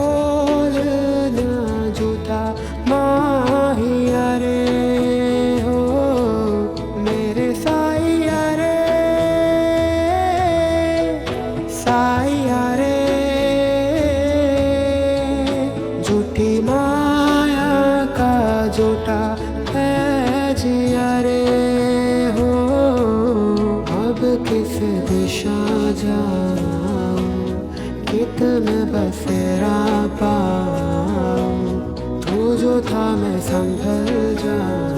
बोल ना झूठा माहिया रे हो मेरे साइया रे साइया रे झूठी माया का झूठा है जिया रे हो अब किस दिशा जाऊं कितने बसेरा पाऊं तू जो था मैं संभल जाऊं